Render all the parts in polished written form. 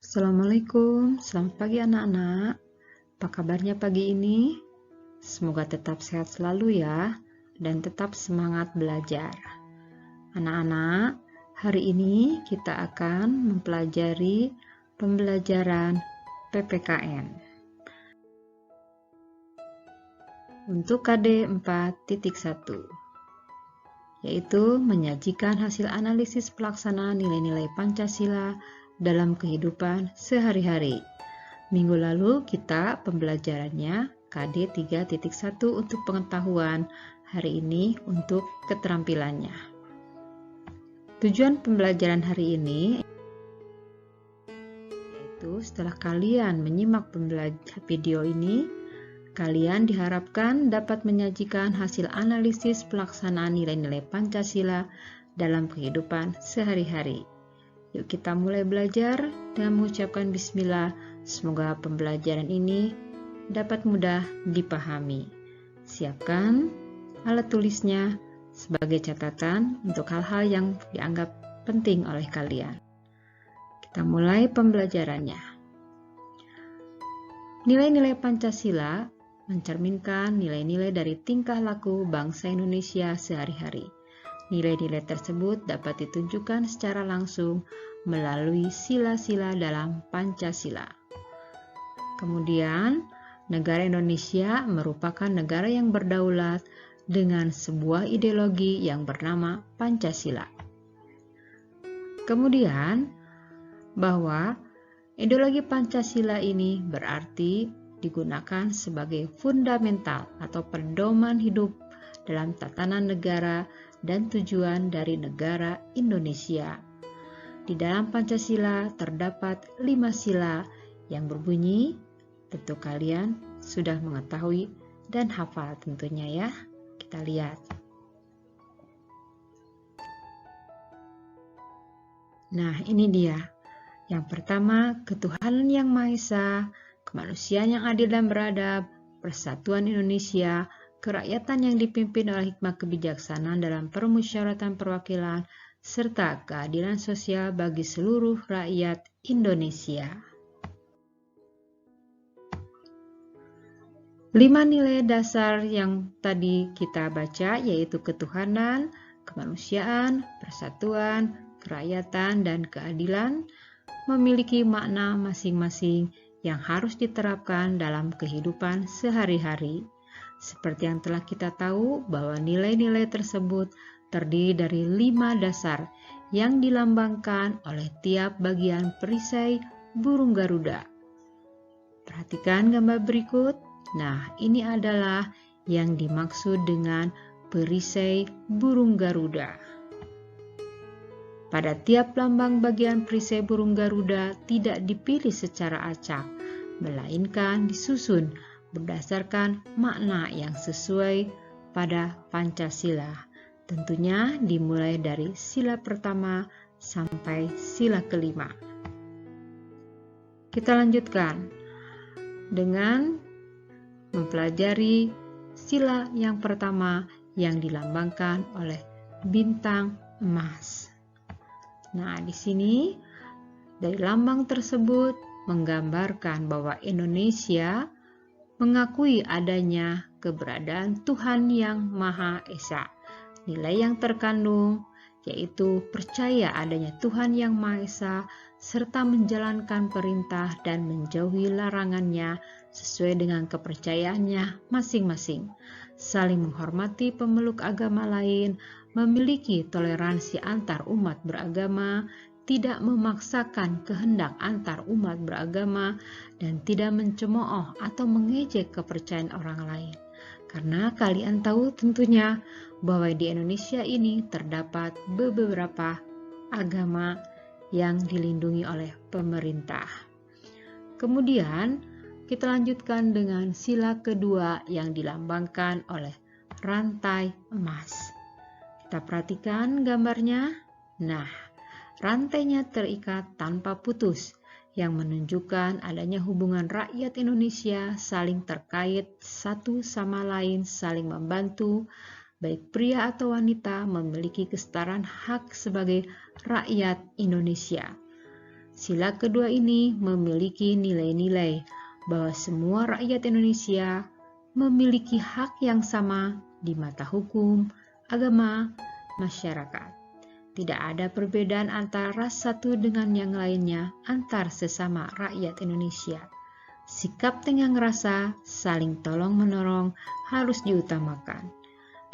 Assalamualaikum, selamat pagi anak-anak. Apa kabarnya pagi ini? Semoga tetap sehat selalu ya, dan tetap semangat belajar. Anak-anak, hari ini kita akan mempelajari pembelajaran PPKN. Untuk KD 4.1, yaitu menyajikan hasil analisis pelaksanaan nilai-nilai Pancasila dalam kehidupan sehari-hari. Minggu lalu kita pembelajarannya KD 3.1 untuk pengetahuan, hari ini untuk keterampilannya. Tujuan pembelajaran hari ini yaitu setelah kalian menyimak video ini, kalian diharapkan dapat menyajikan hasil analisis pelaksanaan nilai-nilai Pancasila dalam kehidupan sehari-hari. Yuk kita mulai belajar dengan mengucapkan bismillah. Semoga pembelajaran ini dapat mudah dipahami. Siapkan alat tulisnya sebagai catatan untuk hal-hal yang dianggap penting oleh kalian. Kita mulai pembelajarannya. Nilai-nilai Pancasila mencerminkan nilai-nilai dari tingkah laku bangsa Indonesia sehari-hari. Nilai-nilai tersebut dapat ditunjukkan secara langsung melalui sila-sila dalam Pancasila. Kemudian, negara Indonesia merupakan negara yang berdaulat dengan sebuah ideologi yang bernama Pancasila. Kemudian, bahwa ideologi Pancasila ini berarti digunakan sebagai fundamental atau pedoman hidup dalam tatanan negara dan tujuan dari negara Indonesia. Di dalam Pancasila terdapat 5 sila yang berbunyi, tentu kalian sudah mengetahui dan hafal tentunya ya. Kita lihat. Nah, ini dia. Yang pertama, ketuhanan yang Maha Esa, kemanusiaan yang adil dan beradab, persatuan Indonesia, kerakyatan yang dipimpin oleh hikmah kebijaksanaan dalam permusyawaratan perwakilan, serta keadilan sosial bagi seluruh rakyat Indonesia. 5 nilai dasar yang tadi kita baca yaitu ketuhanan, kemanusiaan, persatuan, kerakyatan, dan keadilan memiliki makna masing-masing yang harus diterapkan dalam kehidupan sehari-hari. Seperti yang telah kita tahu bahwa nilai-nilai tersebut terdiri dari 5 dasar yang dilambangkan oleh tiap bagian perisai burung Garuda. Perhatikan gambar berikut. Nah, ini adalah yang dimaksud dengan perisai burung Garuda. Pada tiap lambang bagian perisai burung Garuda tidak dipilih secara acak, melainkan disusun berdasarkan makna yang sesuai pada Pancasila. Tentunya dimulai dari sila pertama sampai sila kelima. Kita lanjutkan dengan mempelajari sila yang pertama yang dilambangkan oleh bintang emas. Nah, di sini dari lambang tersebut menggambarkan bahwa Indonesia mengakui adanya keberadaan Tuhan yang Maha Esa. Nilai yang terkandung yaitu percaya adanya Tuhan yang Maha Esa serta menjalankan perintah dan menjauhi larangannya sesuai dengan kepercayaannya masing-masing. Saling menghormati pemeluk agama lain, memiliki toleransi antar umat beragama, tidak memaksakan kehendak antar umat beragama, dan tidak mencemooh atau mengejek kepercayaan orang lain. Karena kalian tahu tentunya bahwa di Indonesia ini terdapat beberapa agama yang dilindungi oleh pemerintah. Kemudian kita lanjutkan dengan sila kedua yang dilambangkan oleh rantai emas. Kita perhatikan gambarnya. Nah, rantainya terikat tanpa putus, yang menunjukkan adanya hubungan rakyat Indonesia saling terkait satu sama lain, saling membantu, baik pria atau wanita memiliki kesetaraan hak sebagai rakyat Indonesia. Sila kedua ini memiliki nilai-nilai bahwa semua rakyat Indonesia memiliki hak yang sama di mata hukum, agama, masyarakat. Tidak ada perbedaan antara ras satu dengan yang lainnya antar sesama rakyat Indonesia. Sikap tenggang rasa, saling tolong-menolong harus diutamakan.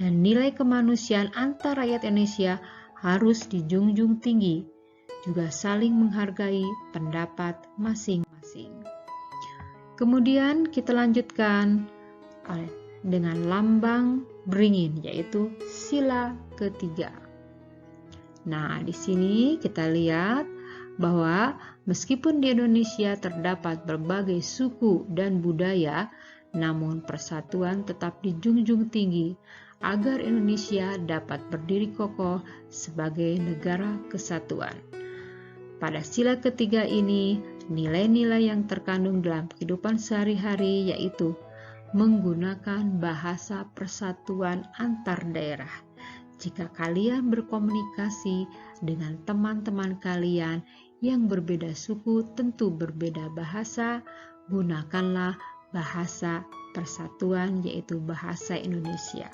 Dan nilai kemanusiaan antar rakyat Indonesia harus dijunjung tinggi, juga saling menghargai pendapat masing-masing. Kemudian kita lanjutkan dengan lambang beringin, yaitu sila ketiga. Nah, di sini kita lihat bahwa meskipun di Indonesia terdapat berbagai suku dan budaya, namun persatuan tetap dijunjung tinggi agar Indonesia dapat berdiri kokoh sebagai negara kesatuan. Pada sila ketiga ini, nilai-nilai yang terkandung dalam kehidupan sehari-hari yaitu menggunakan bahasa persatuan antar daerah. Jika kalian berkomunikasi dengan teman-teman kalian yang berbeda suku, tentu berbeda bahasa, gunakanlah bahasa persatuan yaitu bahasa Indonesia.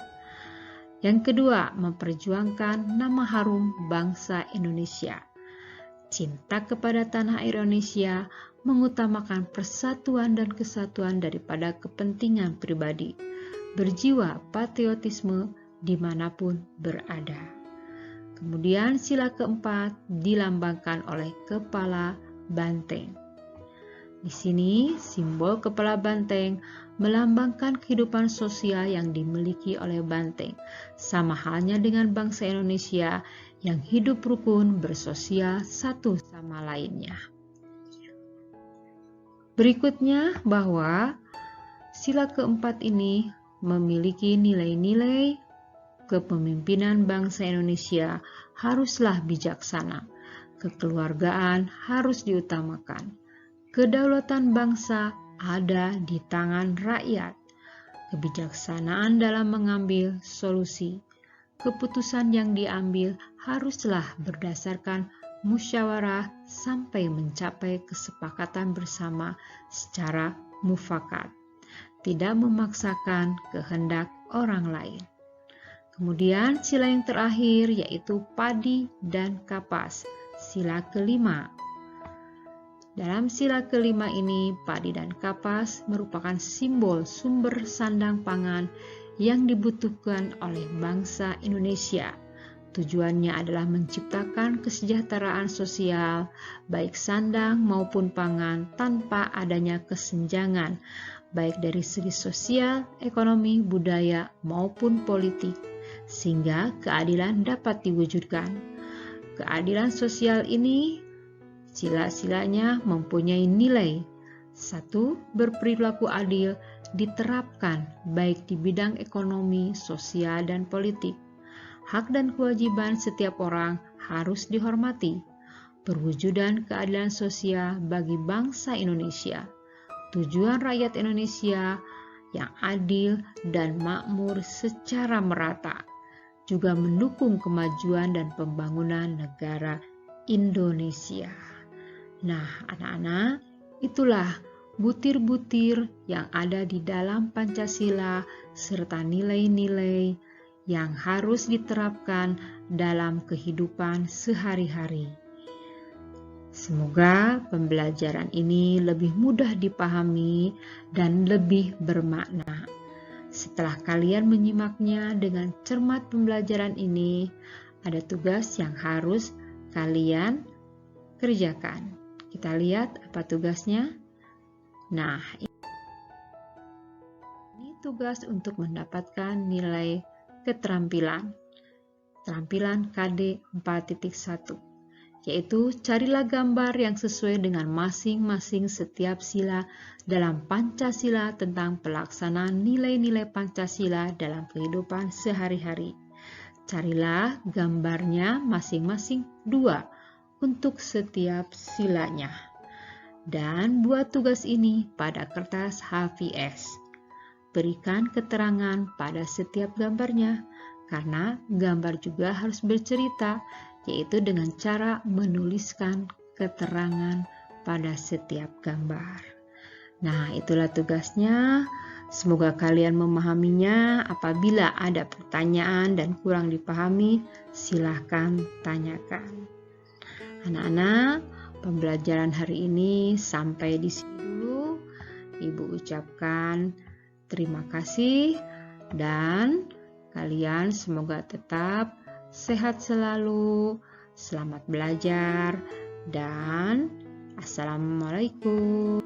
Yang kedua, memperjuangkan nama harum bangsa Indonesia. Cinta kepada tanah air Indonesia mengutamakan persatuan dan kesatuan daripada kepentingan pribadi. Berjiwa patriotisme dimanapun berada. Kemudian sila keempat dilambangkan oleh kepala banteng. Di sini simbol kepala banteng melambangkan kehidupan sosial yang dimiliki oleh banteng, sama halnya dengan bangsa Indonesia yang hidup rukun bersosial satu sama lainnya. Berikutnya bahwa sila keempat ini memiliki nilai-nilai kepemimpinan bangsa Indonesia haruslah bijaksana, kekeluargaan harus diutamakan, kedaulatan bangsa ada di tangan rakyat, kebijaksanaan dalam mengambil solusi, keputusan yang diambil haruslah berdasarkan musyawarah sampai mencapai kesepakatan bersama secara mufakat, tidak memaksakan kehendak orang lain. Kemudian sila yang terakhir yaitu padi dan kapas, sila kelima. Dalam sila kelima ini, padi dan kapas merupakan simbol sumber sandang pangan yang dibutuhkan oleh bangsa Indonesia. Tujuannya adalah menciptakan kesejahteraan sosial, baik sandang maupun pangan tanpa adanya kesenjangan, baik dari segi sosial, ekonomi, budaya, maupun politik, sehingga keadilan dapat diwujudkan. Keadilan sosial ini sila-silanya mempunyai nilai. 1. Berperilaku adil diterapkan baik di bidang ekonomi, sosial, dan politik. Hak dan kewajiban setiap orang harus dihormati. Perwujudan keadilan sosial bagi bangsa Indonesia. Tujuan rakyat Indonesia yang adil dan makmur secara merata, juga mendukung kemajuan dan pembangunan negara Indonesia. Nah, anak-anak, itulah butir-butir yang ada di dalam Pancasila serta nilai-nilai yang harus diterapkan dalam kehidupan sehari-hari. Semoga pembelajaran ini lebih mudah dipahami dan lebih bermakna. Setelah kalian menyimaknya dengan cermat pembelajaran ini, ada tugas yang harus kalian kerjakan. Kita lihat apa tugasnya. Nah, ini tugas untuk mendapatkan nilai keterampilan. Keterampilan KD 4.1, yaitu carilah gambar yang sesuai dengan masing-masing setiap sila dalam Pancasila tentang pelaksanaan nilai-nilai Pancasila dalam kehidupan sehari-hari. Carilah gambarnya masing-masing 2 untuk setiap silanya. Dan buat tugas ini pada kertas HVS. Berikan keterangan pada setiap gambarnya, karena gambar juga harus bercerita, yaitu dengan cara menuliskan keterangan pada setiap gambar. Nah, itulah tugasnya. Semoga kalian memahaminya. Apabila ada pertanyaan dan kurang dipahami, silahkan tanyakan. Anak-anak, pembelajaran hari ini sampai di sini dulu. Ibu ucapkan terima kasih dan kalian semoga tetap sehat selalu. Selamat belajar dan assalamualaikum.